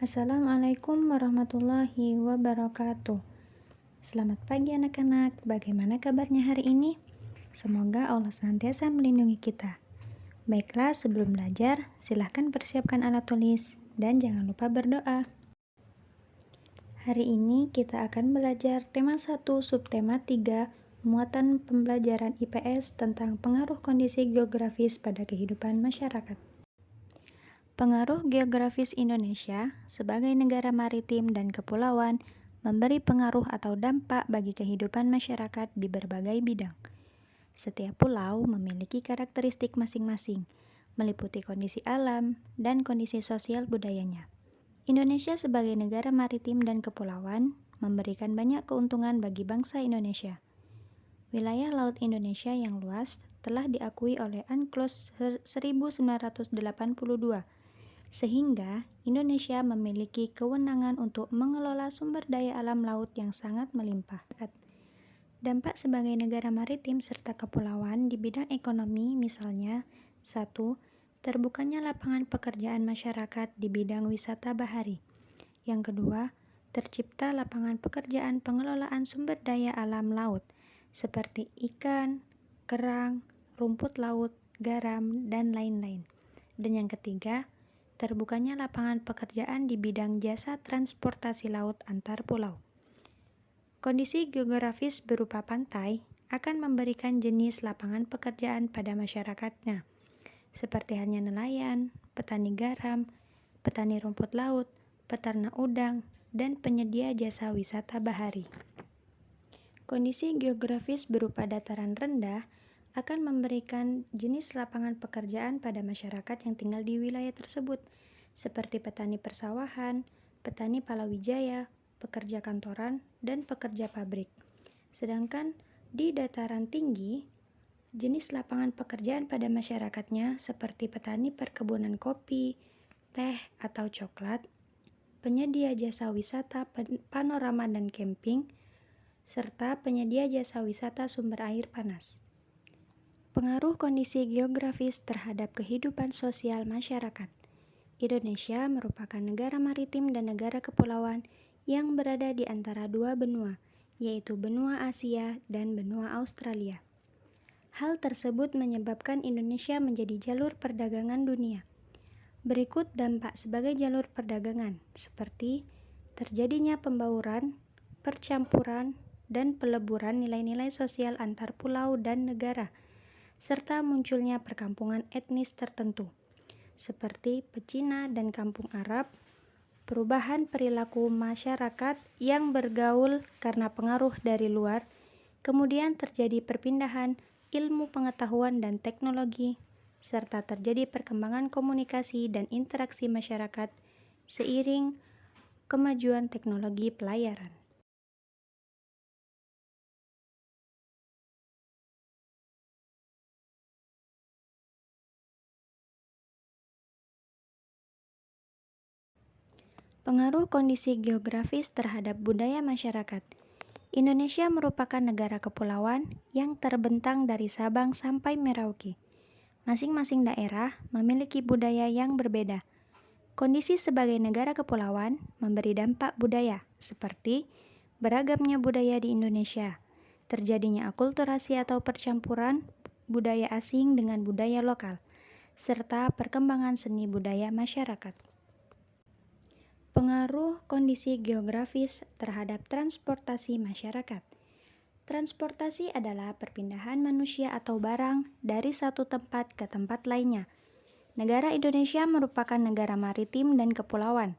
Assalamualaikum warahmatullahi wabarakatuh. Selamat pagi anak-anak, bagaimana kabarnya hari ini? Semoga Allah senantiasa melindungi kita. Baiklah, sebelum belajar, silahkan persiapkan alat tulis dan jangan lupa berdoa. Hari ini kita akan belajar tema 1, subtema 3, muatan pembelajaran IPS tentang pengaruh kondisi geografis pada kehidupan masyarakat. Pengaruh geografis Indonesia sebagai negara maritim dan kepulauan memberi pengaruh atau dampak bagi kehidupan masyarakat di berbagai bidang. Setiap pulau memiliki karakteristik masing-masing, meliputi kondisi alam dan kondisi sosial budayanya. Indonesia sebagai negara maritim dan kepulauan memberikan banyak keuntungan bagi bangsa Indonesia. Wilayah laut Indonesia yang luas telah diakui oleh UNCLOS 1982, sehingga Indonesia memiliki kewenangan untuk mengelola sumber daya alam laut yang sangat melimpah. Dampak sebagai negara maritim serta kepulauan di bidang ekonomi misalnya 1. Terbukanya lapangan pekerjaan masyarakat di bidang wisata bahari. Yang kedua, tercipta lapangan pekerjaan pengelolaan sumber daya alam laut seperti ikan, kerang, rumput laut, garam, dan lain-lain. Dan yang ketiga, terbukanya lapangan pekerjaan di bidang jasa transportasi laut antar pulau. Kondisi geografis berupa pantai akan memberikan jenis lapangan pekerjaan pada masyarakatnya, seperti halnya nelayan, petani garam, petani rumput laut, peternak udang, dan penyedia jasa wisata bahari. Kondisi geografis berupa dataran rendah akan memberikan jenis lapangan pekerjaan pada masyarakat yang tinggal di wilayah tersebut, seperti petani persawahan, petani palawijaya, pekerja kantoran, dan pekerja pabrik. Sedangkan di dataran tinggi, jenis lapangan pekerjaan pada masyarakatnya seperti petani perkebunan kopi, teh, atau coklat, penyedia jasa wisata panorama dan camping, serta penyedia jasa wisata sumber air panas. Pengaruh kondisi geografis terhadap kehidupan sosial masyarakat. Indonesia merupakan negara maritim dan negara kepulauan yang berada di antara dua benua, yaitu benua Asia dan benua Australia. Hal tersebut menyebabkan Indonesia menjadi jalur perdagangan dunia. Berikut dampak sebagai jalur perdagangan, seperti terjadinya pembauran, percampuran, dan peleburan nilai-nilai sosial antar pulau dan negara, serta munculnya perkampungan etnis tertentu, seperti Pecina dan Kampung Arab, perubahan perilaku masyarakat yang bergaul karena pengaruh dari luar, kemudian terjadi perpindahan ilmu pengetahuan dan teknologi, serta terjadi perkembangan komunikasi dan interaksi masyarakat seiring kemajuan teknologi pelayaran. Pengaruh kondisi geografis terhadap budaya masyarakat. Indonesia merupakan negara kepulauan yang terbentang dari Sabang sampai Merauke. Masing-masing daerah memiliki budaya yang berbeda. Kondisi sebagai negara kepulauan memberi dampak budaya, seperti beragamnya budaya di Indonesia, terjadinya akulturasi atau percampuran budaya asing dengan budaya lokal, serta perkembangan seni budaya masyarakat. Pengaruh kondisi geografis terhadap transportasi masyarakat. Transportasi adalah perpindahan manusia atau barang dari satu tempat ke tempat lainnya. Negara Indonesia merupakan negara maritim dan kepulauan.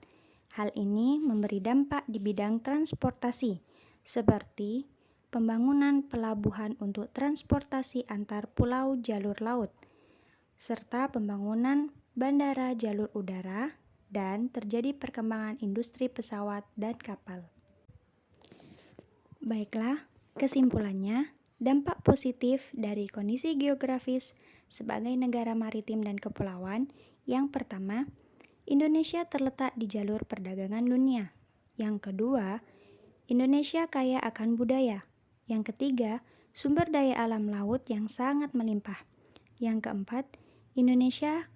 Hal ini memberi dampak di bidang transportasi, seperti pembangunan pelabuhan untuk transportasi antar pulau jalur laut, serta pembangunan bandara jalur udara, dan terjadi perkembangan industri pesawat dan kapal. Baiklah, kesimpulannya, dampak positif dari kondisi geografis sebagai negara maritim dan kepulauan. Yang pertama, Indonesia terletak di jalur perdagangan dunia. Yang kedua, Indonesia kaya akan budaya. Yang ketiga, sumber daya alam laut yang sangat melimpah. Yang keempat, Indonesia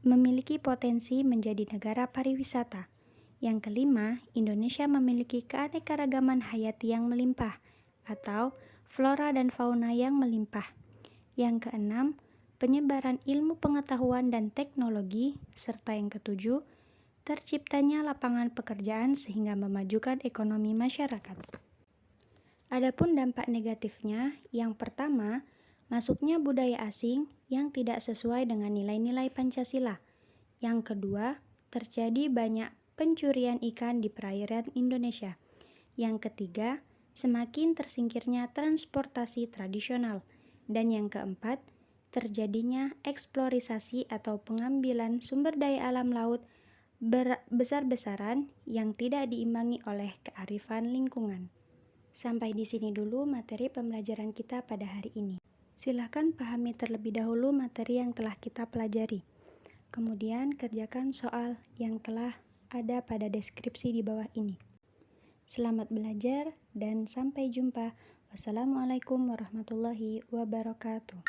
memiliki potensi menjadi negara pariwisata. Yang kelima, Indonesia memiliki keanekaragaman hayati yang melimpah atau flora dan fauna yang melimpah. Yang keenam, penyebaran ilmu pengetahuan dan teknologi, serta yang ketujuh, terciptanya lapangan pekerjaan sehingga memajukan ekonomi masyarakat. Adapun dampak negatifnya, yang pertama, masuknya budaya asing yang tidak sesuai dengan nilai-nilai Pancasila. Yang kedua, terjadi banyak pencurian ikan di perairan Indonesia. Yang ketiga, semakin tersingkirnya transportasi tradisional. Dan yang keempat, terjadinya eksplorisasi atau pengambilan sumber daya alam laut besar-besaran yang tidak diimbangi oleh kearifan lingkungan. Sampai di sini dulu materi pembelajaran kita pada hari ini. Silakan pahami terlebih dahulu materi yang telah kita pelajari. Kemudian kerjakan soal yang telah ada pada deskripsi di bawah ini. Selamat belajar dan sampai jumpa. Wassalamualaikum warahmatullahi wabarakatuh.